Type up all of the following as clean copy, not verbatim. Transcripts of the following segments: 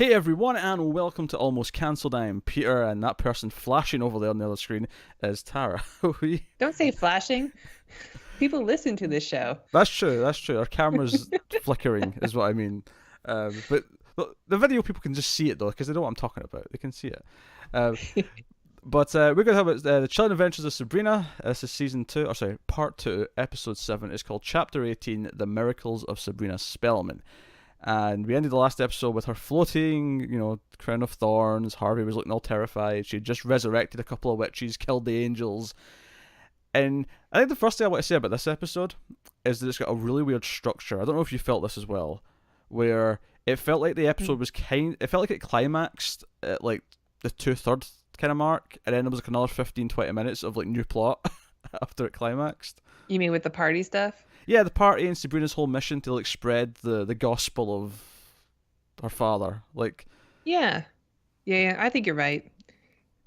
Hey everyone, and welcome to Almost Cancelled. I am Peter, and that person flashing over there on the other screen is Tara. Don't say flashing. People listen to this show. That's true. Our camera's flickering, is what I mean. But the video people can just see it though, because they know what I'm talking about. They can see it. Uh, but we're gonna have the Chilling Adventures of Sabrina. This is season 2, or sorry, part 2, episode 7. It's called Chapter 18: The Miracles of Sabrina Spellman. And we ended the last episode with her floating, crown of thorns. Harvey was looking all terrified. She had just resurrected a couple of witches, killed the angels. And I think the first thing I want to say about this episode is that it's got a really weird structure. I don't know if you felt this as well, where it felt like the episode was it felt like it climaxed at like the 2/3 kind of mark, and then there was like another 15-20 minutes of like new plot after it climaxed. You mean with the party stuff? Yeah, the party and Sabrina's whole mission to like spread the gospel of her father. Like, Yeah. Yeah, I think you're right.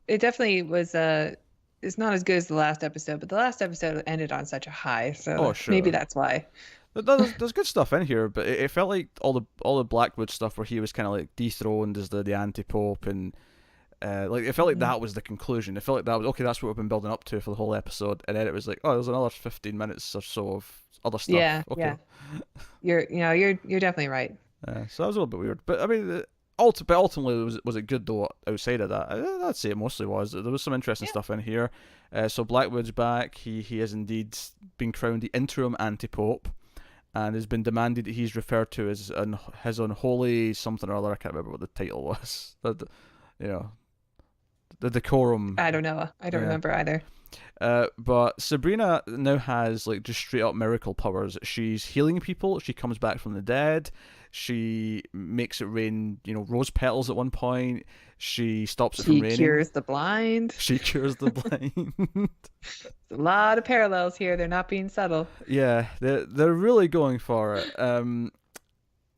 It definitely was it's not as good as the last episode, but the last episode ended on such a high, so oh sure, maybe that's why. there's good stuff in here, but it felt like all the Blackwood stuff where he was kind of like dethroned as the anti-pope, and like it felt like that was the conclusion. It felt like that was okay. That's what we've been building up to for the whole episode, and then it was like, oh, there's another 15 minutes or so of other stuff. Yeah, okay. yeah. You're definitely right. So that was a little bit weird, but I mean, ultimately, was it good though? Outside of that, I'd say it mostly was. There was some interesting stuff in here. So Blackwood's back. He has indeed been crowned the interim anti-pope, and has been demanded that he's referred to as his unholy something or other. I can't remember what the title was. The decorum. I don't know. I don't remember either. But Sabrina now has like just straight up miracle powers. She's healing people. She comes back from the dead. She makes it rain, rose petals at one point. She stops it from raining. She cures the blind. She cures the blind. There's a lot of parallels here. They're not being subtle. Yeah, they're really going for it.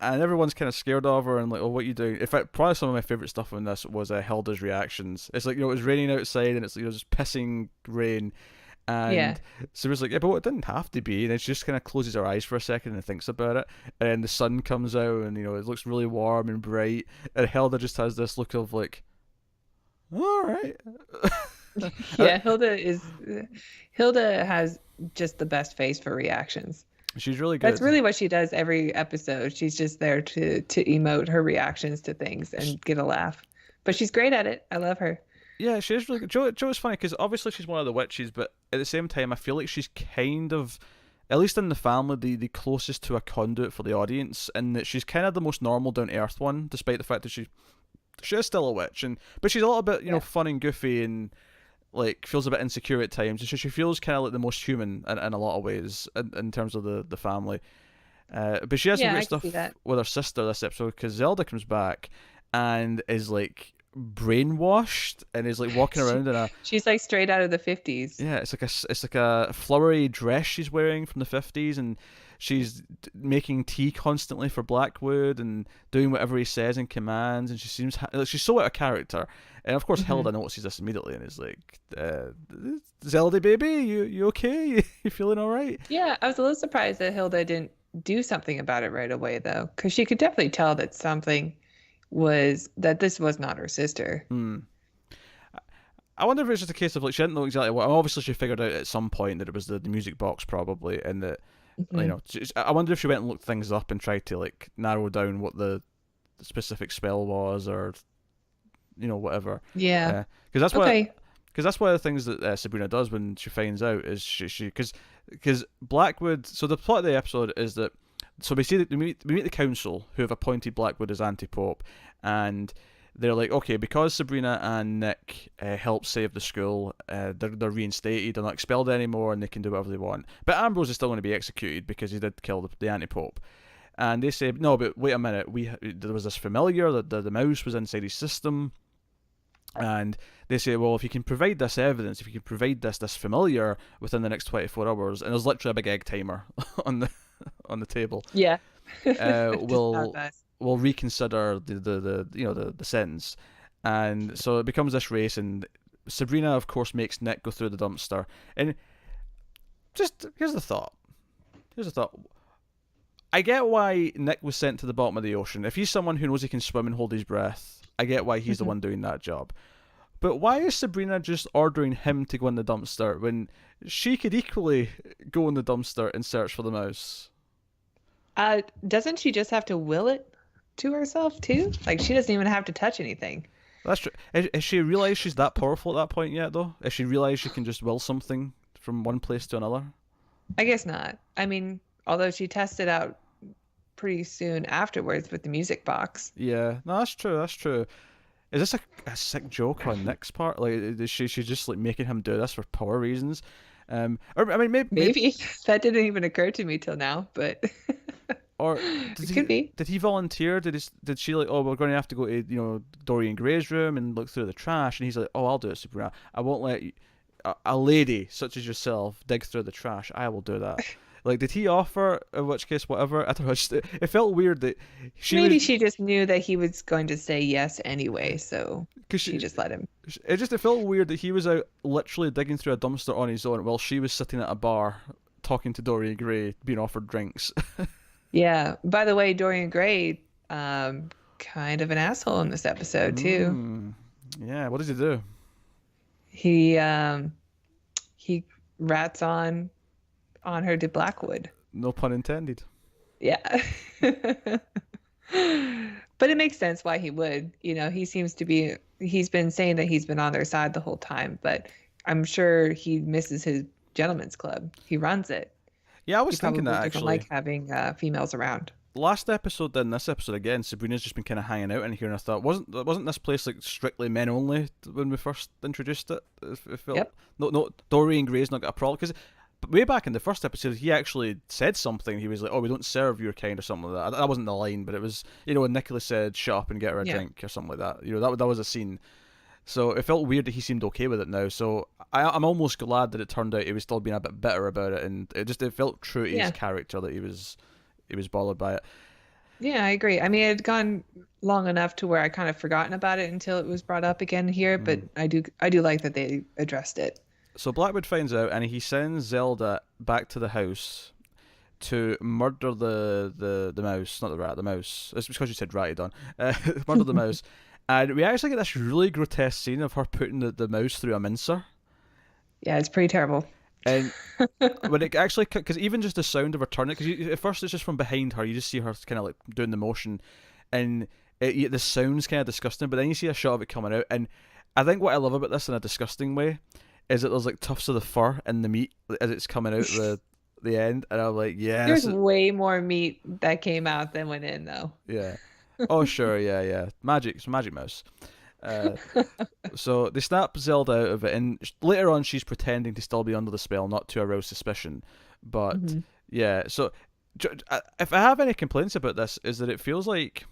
And everyone's kind of scared of her and like, oh, what are you doing? In fact, probably some of my favourite stuff in this was Hilda's reactions. It's like, it was raining outside and it's just pissing rain. And so it was like, yeah, but it didn't have to be. And then she just kind of closes her eyes for a second and thinks about it. And then the sun comes out and, it looks really warm and bright. And Hilda just has this look of like, all right. Yeah, Hilda has just the best face for reactions. She's really good. That's really what she does every episode. She's just there to emote her reactions to things and get a laugh. But she's great at it. I love her. Yeah, she is really good. Jo is funny because obviously she's one of the witches, but at the same time, I feel like she's kind of, at least in the family, the closest to a conduit for the audience, and that she's kind of the most normal, down to earth one, despite the fact that she is still a witch, but she's a little bit fun and goofy and like feels a bit insecure at times. So she feels kind of like the most human in a lot of ways in terms of the family. But she has some great stuff with her sister this episode because Zelda comes back and is like brainwashed and is like walking around in a she's like straight out of the 50s. Yeah, it's like a flowery dress she's wearing from the 50s, and she's making tea constantly for Blackwood and doing whatever he says and commands, and she seems she's so out of character. And of course Hilda notices this immediately and is like, Zelda baby, you okay? You feeling all right? Yeah, I was a little surprised that Hilda didn't do something about it right away though, because she could definitely tell that this was not her sister. I wonder if it's just a case of like she didn't know exactly what. Obviously, she figured out at some point that it was the music box probably, and that I wonder if she went and looked things up and tried to like narrow down what the specific spell was, or whatever. Yeah, because that's why. Because that's one of the things that Sabrina does when she finds out is because Blackwood. So the plot of the episode is that. So we see that we meet the council who have appointed Blackwood as anti-pope, and they're like, okay, because Sabrina and Nick helped save the school, they're reinstated, they're not expelled anymore, and they can do whatever they want. But Ambrose is still going to be executed because he did kill the anti-pope. And they say, no, but wait a minute, there was this familiar, the mouse was inside his system. And they say, well, if you can provide this evidence, if you can provide this familiar within the next 24 hours, and there's literally a big egg timer on the table. Yeah. We'll reconsider the sentence. And so it becomes this race, and Sabrina, of course, makes Nick go through the dumpster. And just here's the thought. I get why Nick was sent to the bottom of the ocean. If he's someone who knows he can swim and hold his breath, I get why he's the one doing that job. But why is Sabrina just ordering him to go in the dumpster when she could equally go in the dumpster and search for the mouse? Doesn't she just have to will it to herself too? Like she doesn't even have to touch anything. That's true. Has she realised she's that powerful at that point yet, though? Has she realised she can just will something from one place to another? I guess not. I mean, although she tested out pretty soon afterwards with the music box. Yeah, no, that's true. That's true. Is this a sick joke on Nick's part? Like, is she's just like making him do this for power reasons? Or I mean, Maybe that didn't even occur to me till now, but or it could be. did he volunteer? Did she like? Oh, we're going to have to go to Dorian Gray's room and look through the trash, and he's like, oh, I'll do it, Sabrina. I won't let you, a lady such as yourself dig through the trash. I will do that. Like, did he offer? In which case, whatever. I don't know. It felt weird that she just knew that he was going to say yes anyway, so she just let him. It felt weird that he was out literally digging through a dumpster on his own while she was sitting at a bar talking to Dorian Gray, being offered drinks. Yeah. By the way, Dorian Gray, kind of an asshole in this episode too. Yeah. What did he do? He rats on her to Blackwood. No pun intended. Yeah. But it makes sense why he would. He's been saying that he's been on their side the whole time, but I'm sure he misses his gentleman's club. He runs it. Yeah, I was thinking that He actually. like having females around. Last episode, then this episode again, Sabrina's just been kind of hanging out in here, and I thought, wasn't this place like strictly men only when we first introduced it? It felt, Yep. No, Dorian Gray's not got a problem because way back in the first episode, he actually said something. He was like, "Oh, we don't serve your kind" or something like that. That wasn't the line, but it was, when Nicholas said, "Shut up and get her a drink" or something like that. That was a scene. So it felt weird that he seemed okay with it now. So I'm almost glad that it turned out he was still being a bit bitter about it, and it felt true to his character that he was bothered by it. Yeah, I agree. I mean, it had gone long enough to where I kind of forgotten about it until it was brought up again here, but I do like that they addressed it. So Blackwood finds out, and he sends Zelda back to the house to murder the mouse, not the rat, the mouse. It's because you said ratty, Don. Murder the mouse. And we actually get this really grotesque scene of her putting the mouse through a mincer. Yeah, it's pretty terrible. And when it actually, because even just the sound of her turning, because at first it's just from behind her, you just see her kind of like doing the motion, and the sound's kind of disgusting, but then you see a shot of it coming out, and I think what I love about this in a disgusting way is that there's like tufts of the fur in the meat as it's coming out the end, and I'm like, yeah. There's way more meat that came out than went in, though. Yeah. Oh, sure, yeah. It's a magic mouse. So they snap Zelda out of it, and later on she's pretending to still be under the spell, not to arouse suspicion. But yeah, so if I have any complaints about this, is that it feels like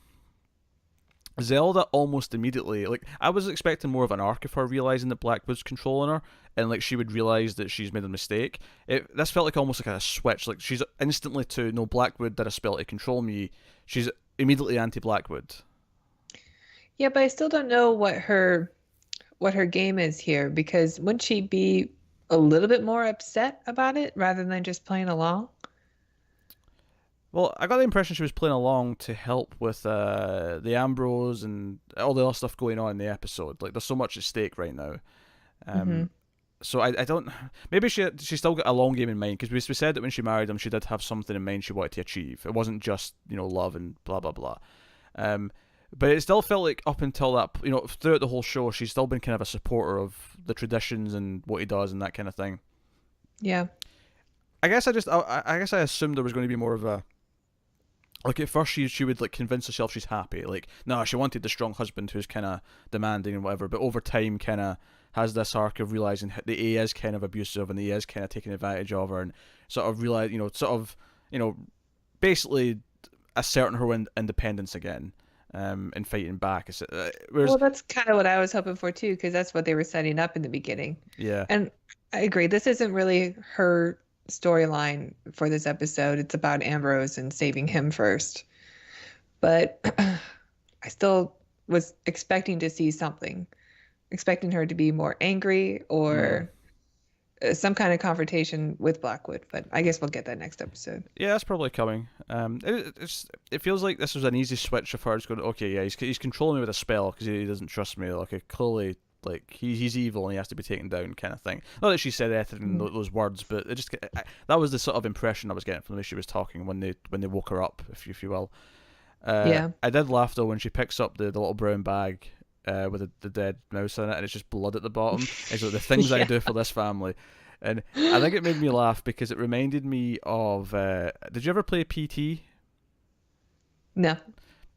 Zelda almost immediately, like, I was expecting more of an arc of her realizing that Blackwood's controlling her, and like she would realize that she's made a mistake. This felt like almost like a switch. Like she's instantly to, no, Blackwood did a spell to control me. She's immediately anti-Blackwood. Yeah, but I still don't know what her game is here, because wouldn't she be a little bit more upset about it rather than just playing along? Well, I got the impression she was playing along to help with the Ambrose and all the other stuff going on in the episode. Like, there's so much at stake right now. So I don't. Maybe she still got a long game in mind, because we said that when she married him, she did have something in mind she wanted to achieve. It wasn't just love and blah blah blah. But it still felt like up until that, throughout the whole show, she's still been kind of a supporter of the traditions and what he does and that kind of thing. Yeah. I guess I assumed there was going to be more of a, like, at first she would like convince herself she's happy. Like, no, she wanted the strong husband who's kind of demanding and whatever. But over time, kind of has this arc of realizing that he is kind of abusive and he is kind of taking advantage of her, and sort of realize, basically asserting her independence again. And fighting back. Well, that's kind of what I was hoping for too, because that's what they were setting up in the beginning. Yeah. And I agree. This isn't really her storyline for this episode. It's about Ambrose and saving him first. But I still was expecting to see something, expecting her to be more angry or some kind of confrontation with Blackwood. But I guess we'll get that next episode. Yeah, that's probably coming. It feels like this was an easy switch of her just going, okay, yeah, he's controlling me with a spell because he doesn't trust me. Like, clearly, like he's evil and he has to be taken down, kind of thing. Not that she said anything in those words, but that was the sort of impression I was getting from the way she was talking when they woke her up, if you will. Yeah. I did laugh though when she picks up the little brown bag with the dead mouse in it, and it's just blood at the bottom. It's like the things I do for this family. And I think it made me laugh because it reminded me of. Did you ever play PT? No.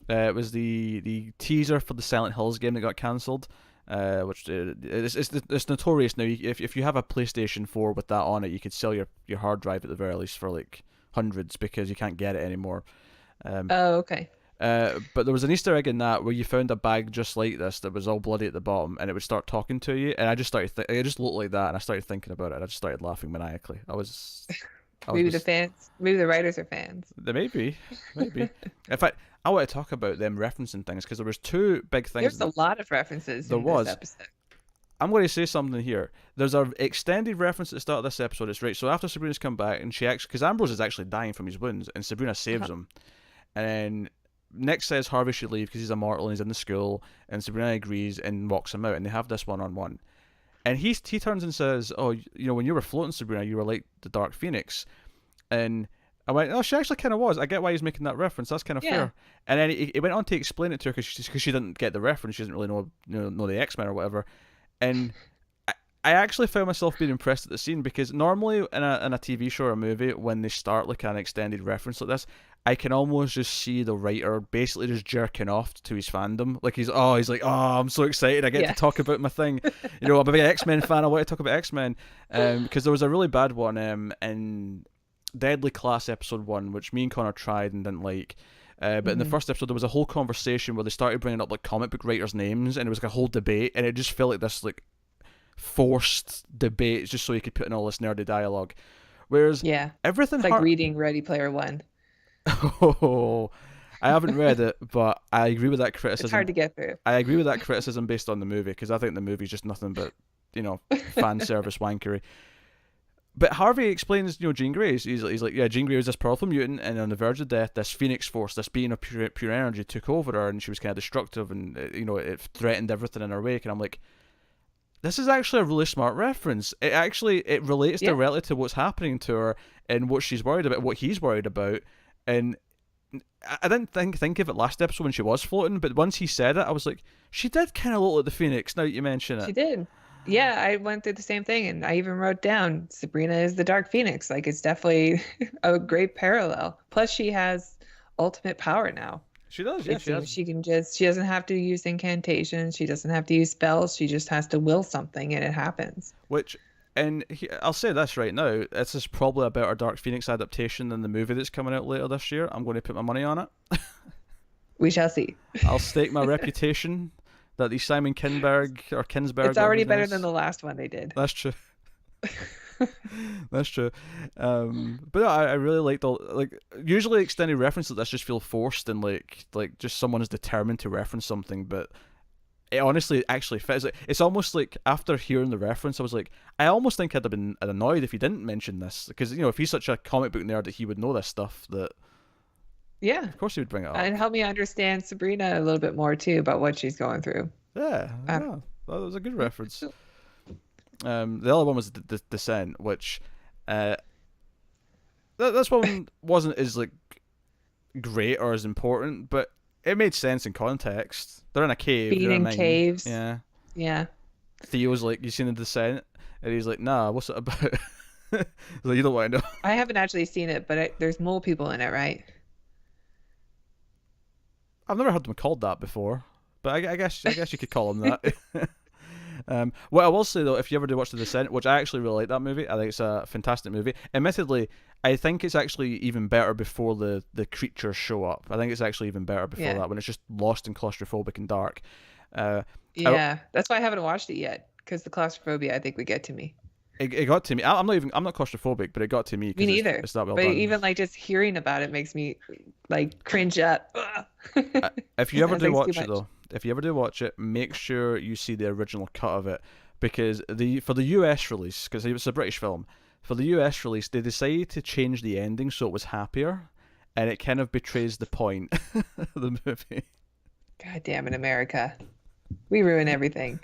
It was the teaser for the Silent Hills game that got cancelled. Which it's notorious now. If you have a PlayStation 4 with that on it, you could sell your hard drive at the very least for like hundreds because you can't get it anymore. Oh, okay. But there was an Easter egg in that where you found a bag just like this that was all bloody at the bottom, and it would start talking to you. And I just started, it just looked like that, and I started thinking about it. And I just started laughing maniacally. Maybe the writers are fans. They may be. In fact, I want to talk about them referencing things because there was two big things. There's a lot of references in this episode. I'm going to say something here. There's an extended reference at the start of this episode. It's right. So after Sabrina's come back, and because Ambrose is actually dying from his wounds, and Sabrina saves him, and then Nick says Harvey should leave because he's a mortal and he's in the school, and Sabrina agrees and walks him out, and they have this one-on-one. And he turns and says, "Oh, when you were floating, Sabrina, you were like the Dark Phoenix." And I went, "Oh, she actually kind of was. I get why he's making that reference. That's kind of fair." And then he went on to explain it to her because she didn't get the reference. She doesn't really know the X-Men or whatever. And I actually found myself being impressed at the scene because normally in a TV show or a movie, when they start like an extended reference like this, I can almost just see the writer basically just jerking off to his fandom. Like he's like, "Oh, I'm so excited. I get to talk about my thing. I'm a big X-Men fan. I want to talk about X-Men." Because there was a really bad one in Deadly Class episode 1, which me and Connor tried and didn't like. But in the first episode, there was a whole conversation where they started bringing up like comic book writers' names, and it was like a whole debate, and it just felt like this like forced debate just so you could put in all this nerdy dialogue. Whereas everything it's like reading Ready Player One. Oh, I haven't read it, but I agree with that criticism. It's hard to get through. I agree with that criticism based on the movie because I think the movie's just nothing but fan service wankery. But Harvey explains, Jean Grey. He's like, yeah, Jean Grey was this powerful mutant, and on the verge of death, this Phoenix Force, this being of pure energy, took over her, and she was kind of destructive, and it threatened everything in her wake. And I'm like, this is actually a really smart reference. It relates directly to what's happening to her and what she's worried about, what he's worried about. And I didn't think of it last episode when she was floating, but once he said it, I was like, she did kind of look like the Phoenix. Now that you mention it, she did. Yeah, I went through the same thing, and I even wrote down Sabrina is the Dark Phoenix. Like, it's definitely a great parallel. Plus, she has ultimate power now. She does, yeah. She doesn't have to use incantations. She doesn't have to use spells. She just has to will something, and it happens. I'll say this right now, this is probably a better Dark Phoenix adaptation than the movie that's coming out later this year. I'm going to put my money on it. We shall see. I'll stake my reputation that the Simon Kinberg or Kinsberg. It's already better than the last one they did. That's true. That's true. But I really like usually extended references like this just feel forced and like just someone is determined to reference something, but it honestly actually fits. It's almost like after hearing the reference, I was like, I almost think I'd have been annoyed if he didn't mention this because if he's such a comic book nerd that he would know this stuff that. Yeah. Of course he would bring it up. And help me understand Sabrina a little bit more, too, about what she's going through. Yeah. That was a good reference. The other one was the Descent, which... this one wasn't as, great or as important, but it made sense in context. They're in a cave. Being in caves. Yeah. Yeah. Theo's like, you seen the Descent? And he's like, nah, what's it about? He's like, you don't want to know. I haven't actually seen it, but there's mole people in it, right? I've never heard them called that before, but I guess you could call them that. What I will say though, if you ever do watch The Descent, which I actually really like that movie, I think it's a fantastic movie. Admittedly, I think it's actually even better before the creatures show up. I think it's actually even better before that, when it's just lost and claustrophobic and dark. That's why I haven't watched it yet, because the claustrophobia I think would get to me. It got to me. I'm not claustrophobic, but it got to me. Me neither. It's that well but done. Even just hearing about it makes me cringe up. If you ever do watch it though, make sure you see the original cut of it, because for the US release, because it's a British film, for the US release they decided to change the ending so it was happier, and it kind of betrays the point of the movie. God damn it, America. We ruin everything.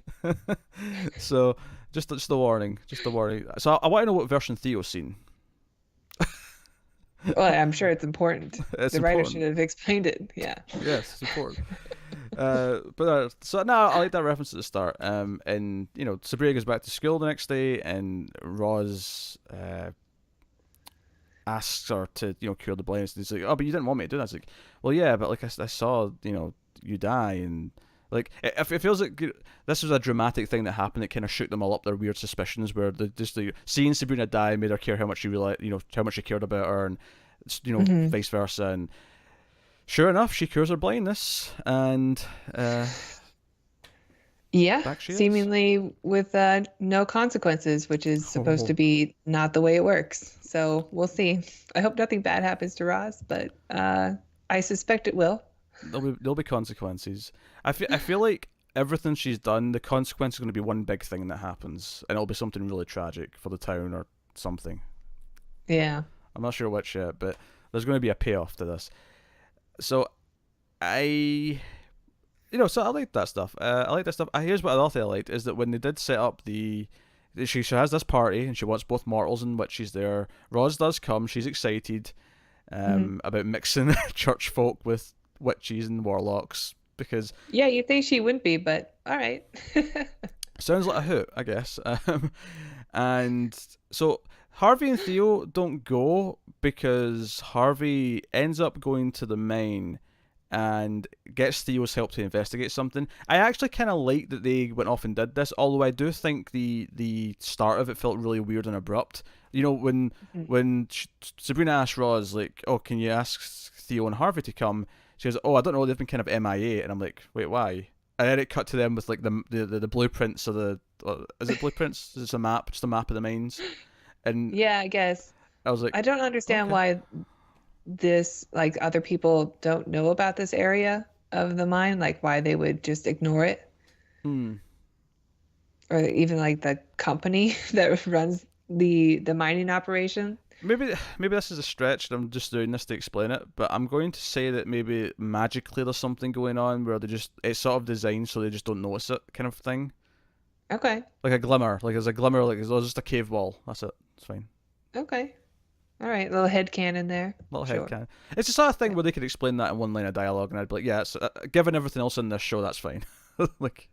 So just a warning, just a warning. So I want to know what version Theo's seen. Well, I'm sure it's important. It's The writer should important. have explained it. Yeah. Yes, it's important. So now I like that reference at the start. And Sabrina goes back to school the next day, and Roz asks her to cure the blindness. And he's like, "Oh, but you didn't want me to do that." It's like, "Well, yeah, but like I saw you die, and like it feels like this was a dramatic thing that happened. It kind of shook them all up their weird suspicions, where seeing Sabrina die made her care how much she realized, how much she cared about her, and Hmm. vice versa. And sure enough, she cures her blindness, and Yeah, back she is. seemingly with no consequences, which is supposed to Oh, be not the way it works. So we'll see. I hope nothing bad happens to Roz, but I suspect it will. there'll be consequences. I feel like everything she's done, the consequence is going to be one big thing that happens, and it'll be something really tragic for the town or something. Yeah. I'm not sure which yet, but there's going to be a payoff to this. So I, so I like that stuff. I like that stuff. Here's what I thing I liked is that when they did set up she has this party and she wants both mortals and witches there. Roz does come. She's excited Hmm. about mixing church folk with witches and warlocks because Yeah, you think she wouldn't be, but all right. sounds like a hoot, I guess. And so Harvey and Theo don't go because Harvey ends up going to the mine and gets Theo's help to investigate something. I actually kind of like that they went off and did this, although I do think the start of it felt really weird and abrupt. When Mhm. Sabrina asked Roz like, "Oh, can you ask Theo and Harvey to come?" She goes, "Oh, I don't know. They've been kind of MIA," and I'm like, "Wait, why?" And then it cut to them with like the blueprints of the is it blueprints? It's a map, just a map of the mines, and Yeah, I guess. I was like, I don't understand okay. why this, like, other people don't know about this area of the mine, like why they would just ignore it, Hmm. or even like the company that runs the mining operation. Maybe this is a stretch, and I'm just doing this to explain it. But I'm going to say that maybe magically there's something going on where it's sort of designed so they just don't notice it, kind of thing. Okay. Like a glimmer, like there's a glimmer, like there's just a cave wall. That's it. It's fine. Okay. All right. Little head cannon there. Little head Sure. can. It's the sort of thing Yeah. where they could explain that in one line of dialogue, and I'd be like, yeah, given everything else in this show, that's fine. Like,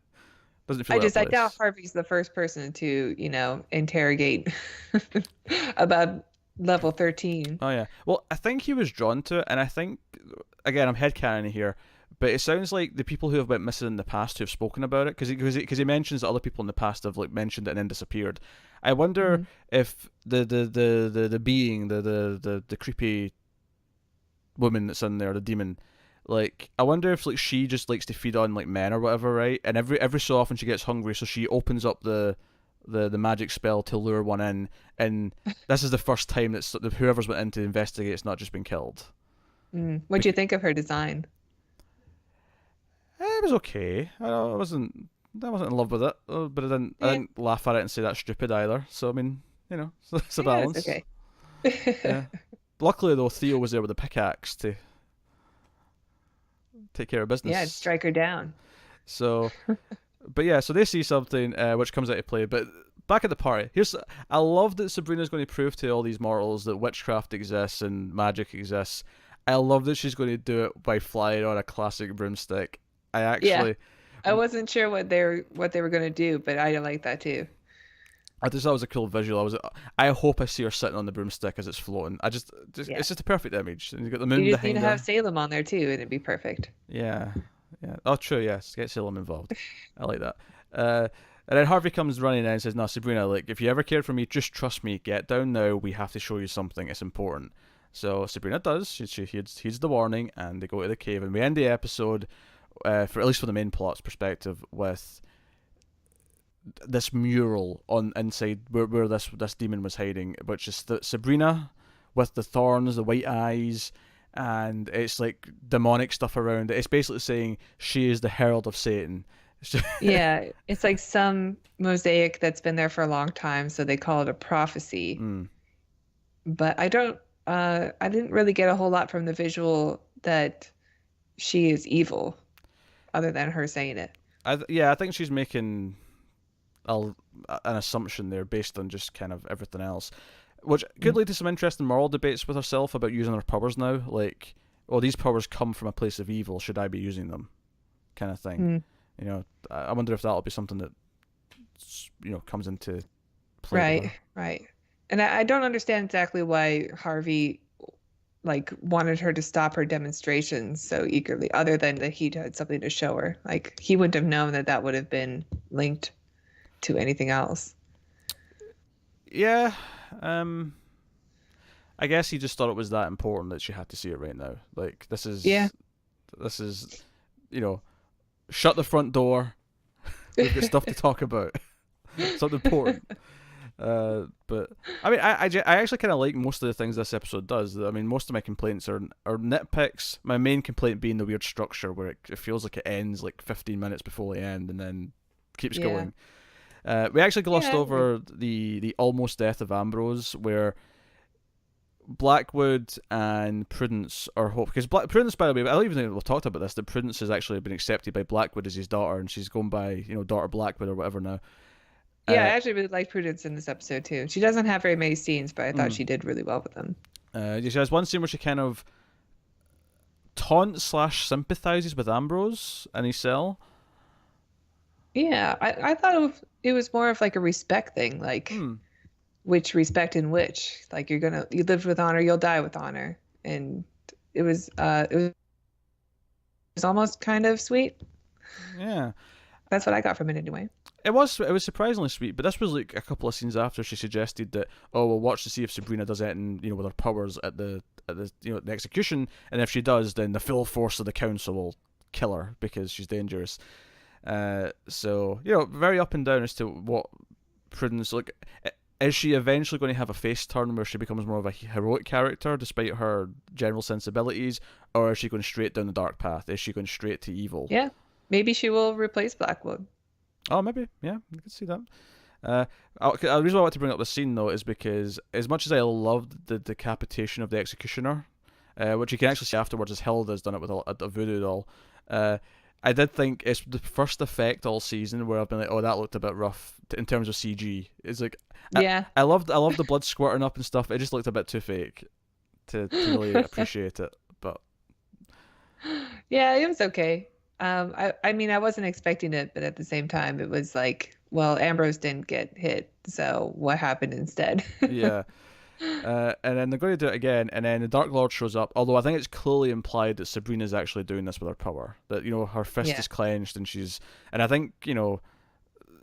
doesn't feel out of I doubt place. Harvey's the first person to, interrogate about level 13. Oh yeah. Well, I think he was drawn to it, and I think again I'm headcanon here, but it sounds like the people who have went missing in the past who have spoken about it, because he mentions that other people in the past have like mentioned it and then disappeared. I wonder Hmm. if the being the creepy woman that's in there, the demon. Like, I wonder if like she just likes to feed on like men or whatever, right? And every so often she gets hungry, so she opens up the magic spell to lure one in, and this is the first time that whoever's went in to investigate it's not just been killed. Mm. What'd you Bec- think of her design? it was okay. I wasn't in love with it, but I Yeah. didn't laugh at it and say that's stupid either. So I mean, it's a Yeah, it's balance. okay. Yeah. Luckily though, Theo was there with a pickaxe to take care of Yeah, business. strike her down. So, but yeah, so they see something which comes into play. But back at the party, I love that Sabrina's going to prove to all these mortals that witchcraft exists and magic exists. I love that she's going to do it by flying on a classic broomstick. I Yeah. actually, I wasn't sure what they were gonna do, but I like that too. I just thought it was a cool visual. I hope I see her sitting on the broomstick as it's floating. Yeah. It's just a perfect image. And you've got the You moon just need to behind have her. Salem on there too, and it'd be perfect. Yeah, yeah. Oh, true. Yes, get Salem involved. I like that. Uh, and then Harvey comes running in and says, "No, Sabrina, like if you ever cared for me, just trust me. Get down now. We have to show you something. It's important." So Sabrina does. She heeds the warning, and they go to the cave. And we end the episode, for at least for the main plot's perspective, with this mural on inside where this demon was hiding, which is Sabrina with the thorns, the white eyes, and it's like demonic stuff around it. It's basically saying she is the herald of Satan. Yeah, it's like some mosaic that's been there for a long time, so they call it a prophecy. Mm. But I don't. I didn't really get a whole lot from the visual that she is evil, other than her saying it. I think she's making a, an assumption there based on just kind of everything else, which could Mm. lead to some interesting moral debates with herself about using her powers now. Like, oh, these powers come from a place of evil. Should I be using them? Kind of thing. Mm. You know, I wonder if that'll be something that comes into play with Right, her. right. And I don't understand exactly why Harvey like wanted her to stop her demonstrations so eagerly, other than that he had something to show her. Like he wouldn't have known that that would have been linked to anything else. Yeah, I guess he just thought it was that important that she had to see it right now. Like Yeah. this is, you know, shut the front door. We've got stuff to talk about. Something important. But I mean, I actually kind of like most of the things this episode does. I mean, most of my complaints are nitpicks. My main complaint being the weird structure where it feels like it ends like 15 minutes before the end and then keeps Yeah. going. We actually glossed Yeah. over the almost death of Ambrose, where Blackwood and Prudence are hope because Prudence, by the way, I don't even think we've talked about this. That Prudence has actually been accepted by Blackwood as his daughter, and she's going by daughter Blackwood or whatever now. Yeah, I Uh, actually really liked Prudence in this episode too. She doesn't have very many scenes, but I thought mm. she did really well with them. She has one scene where she kind of taunts slash sympathizes with Ambrose in his cell. Yeah, I thought it was more of like a respect thing, like Hmm. which respect in which. Like you lived with honor, you'll die with honor. And it was almost kind of sweet. Yeah. That's what I got from it anyway. It was surprisingly sweet, but this was like a couple of scenes after she suggested that, oh, we'll watch to see if Sabrina does anything, with her powers at the execution, and if she does, then the full force of the council will kill her because she's dangerous. So very up and down as to what Prudence like. Is she eventually going to have a face turn where she becomes more of a heroic character despite her general sensibilities, or is she going straight down the dark path? Is she going straight to evil? Yeah, maybe she will replace Blackwood. Oh, maybe. Yeah, I can see that. The reason why I want to bring up this scene, though, is because as much as I loved the decapitation of the executioner, which you can actually see afterwards as Hilda's done it with a voodoo doll, I did think it's the first effect all season where I've been like, oh, that looked a bit rough in terms of CG. It's like, Yeah. I loved the blood squirting up and stuff. It just looked a bit too fake to really appreciate it. But Yeah, it was okay. I mean, I wasn't expecting it, but at the same time, it was like, well, Ambrose didn't get hit, so what happened instead? yeah. And then they're going to do it again, and then the Dark Lord shows up. Although I think it's clearly implied that Sabrina's actually doing this with her power. That her fist Yeah. is clenched, and I think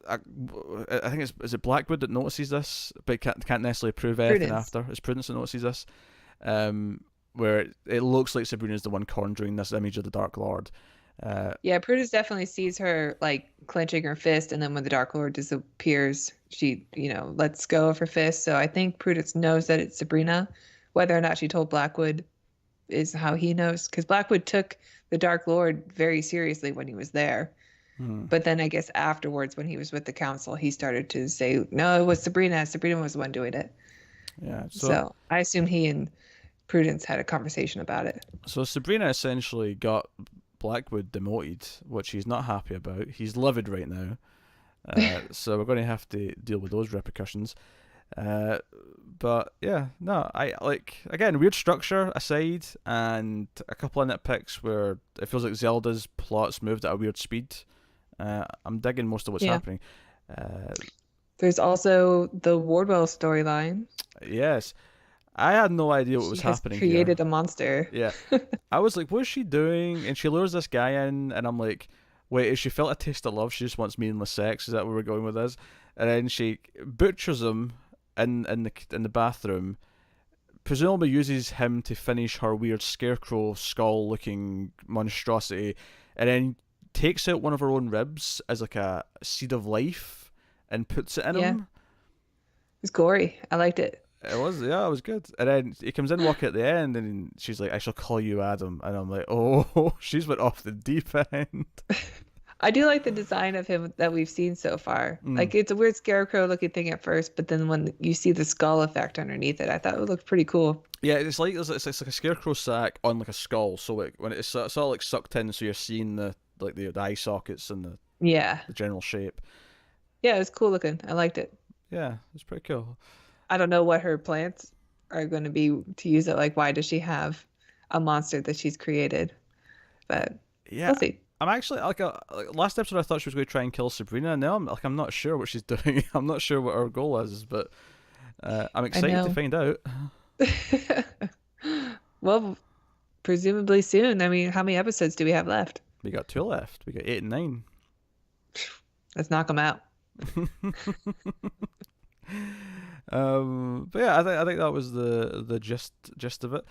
I think is it Blackwood that notices this, but can't necessarily prove anything Prudence. after. It's Prudence that notices this, where it looks like Sabrina's the one conjuring this image of the Dark Lord. Yeah, Prudence definitely sees her like clenching her fist, and then when the Dark Lord disappears, she, lets go of her fist. So I think Prudence knows that it's Sabrina. Whether or not she told Blackwood is how he knows, because Blackwood took the Dark Lord very seriously when he was there. Hmm. But then I guess afterwards, when he was with the council, he started to say, no, it was Sabrina. Sabrina was the one doing it. Yeah. So I assume he and Prudence had a conversation about it. So Sabrina essentially got Blackwood demoted, which he's not happy about. He's livid right now. So we're going to have to deal with those repercussions. But yeah, no, I like, again, weird structure aside, and a couple of nitpicks where it feels like Zelda's plot's moved at a weird speed. I'm digging most of what's Yeah. happening. There's also the Wardwell storyline. Yes, I had no idea what was She has happening created here. a monster. Yeah, I was like, what's she doing? And she lures this guy in, and I'm like, wait, has she felt a taste of love? She just wants meaningless sex. Is that where we're going with this? And then she butchers him in the bathroom. Presumably uses him to finish her weird scarecrow skull looking monstrosity, and then takes out one of her own ribs as like a seed of life and puts it in Yeah. him. It's gory. I liked it. It was good. And then he comes in walking at the end, and she's like, I shall call you Adam. And I'm like, oh, she's went off the deep end. I do like the design of him that we've seen so far. Mm. Like it's a weird scarecrow looking thing at first, but then when you see the skull effect underneath it, I thought it looked pretty cool. Yeah, it's like it's like a scarecrow sack on like a skull. So when it's sort of like sucked in, so you're seeing the eye sockets and Yeah. the general shape. Yeah, it was cool looking. I liked it. Yeah, it's pretty cool. I don't know what her plans are going to be to use it. Like, why does she have a monster that she's created? But Yeah, we'll see. I'm actually like last episode I thought she was going to try and kill Sabrina. Now I'm not sure what she's doing. I'm not sure what her goal is, but I'm excited to find out. Well, presumably soon. I mean, how many episodes do we have left? We got 2 left. We got 8 and 9. Let's knock them out. But yeah, I think that was the gist of it.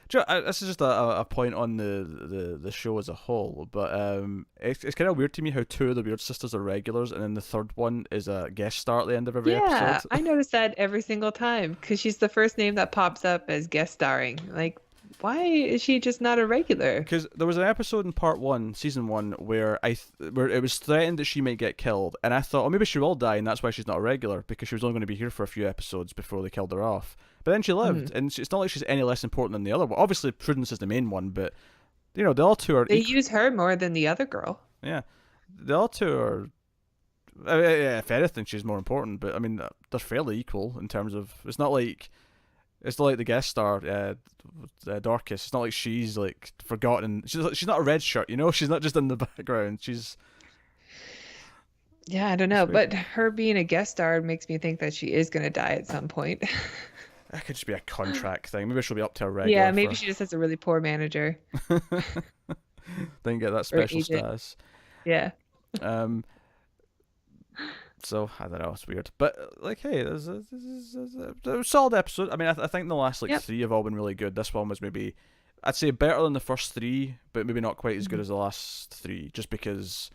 This is just a point on the show as a whole, but it's kind of weird to me how 2 of the Weird Sisters are regulars, and then the third one is a guest star at the end of every Yeah, episode. I noticed that every single time because she's the first name that pops up as guest starring. Like, why is she just not a regular? Because there was an episode in part 1, season 1, where where it was threatened that she might get killed, and I thought, oh, maybe she will die, and that's why she's not a regular, because she was only going to be here for a few episodes before they killed her off. But then she lived, and it's not like she's any less important than the other one. Obviously, Prudence is the main one, but the other 2 are. They use her more than the other girl. Yeah, the other 2 are. If anything, she's more important, but I mean, they're fairly equal in terms of. It's not like the guest star, Dorcas. It's not like she's like forgotten. She's not a red shirt, She's not just in the background. She's. Yeah, I don't know, but her being a guest star makes me think that she is going to die at some point. That could just be a contract thing. Maybe she'll be up to a regular. Yeah, maybe she just has a really poor manager. Then get that special status. Yeah. So I don't know, it's weird, but like, hey, it was a solid episode. I mean, I think the last 3 have all been really good. This one was maybe, I'd say, better than the first 3, but maybe not quite as good as the last 3, just because,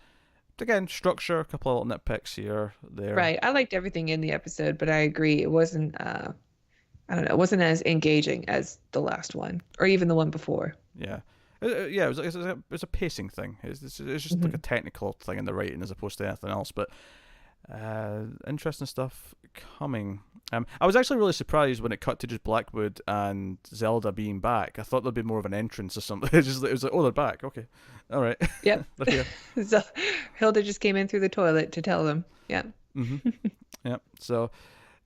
again, structure, a couple of little nitpicks here, there. Right. I liked everything in the episode, but I agree it wasn't. I don't know. It wasn't as engaging as the last one, or even the one before. Yeah. Yeah, it was a pacing thing. It's just like a technical thing in the writing as opposed to anything else, but. Interesting stuff coming. I was actually really surprised when it cut to just Blackwood and Zelda being back. I thought there'd be more of an entrance or something. It was like, oh, they're back. Okay, all right. Yep. They're here. So Hilda just came in through the toilet to tell them. Yeah. Mm-hmm. Yeah. So,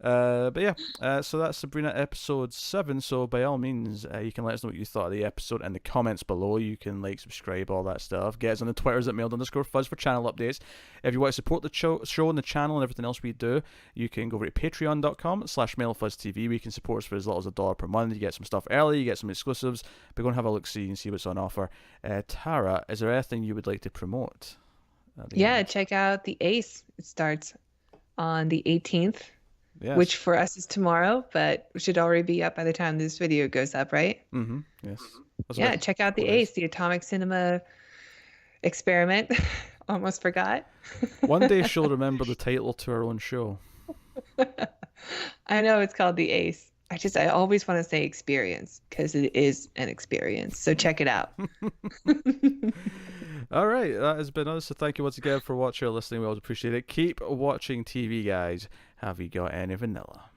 but yeah. So that's Sabrina episode 7. So by all means, you can let us know what you thought of the episode in the comments below. You can like, subscribe, all that stuff. Get us on the Twitters at mailed_fuzz for channel updates. If you want to support the show and the channel and everything else we do, you can go over to patreon.com/mailfuzztv. where you can support us for as little as $1 per month. You get some stuff early, you get some exclusives. But go and have a look-see and see what's on offer. Tara, is there anything you would like to promote? Yeah, check out The Ace. It starts on the 18th. Yes. Which for us is tomorrow, but should already be up by the time this video goes up, right? Mm-hmm. Yes. Yeah, check out The Ace, the Atomic Cinema Experiment. Almost forgot. One day she'll remember the title to her own show. I know it's called The Ace. I always want to say experience because it is an experience. So check it out. All right, that has been us. So thank you once again for watching or listening. We always appreciate it. Keep watching TV, guys. Have you got any vanilla?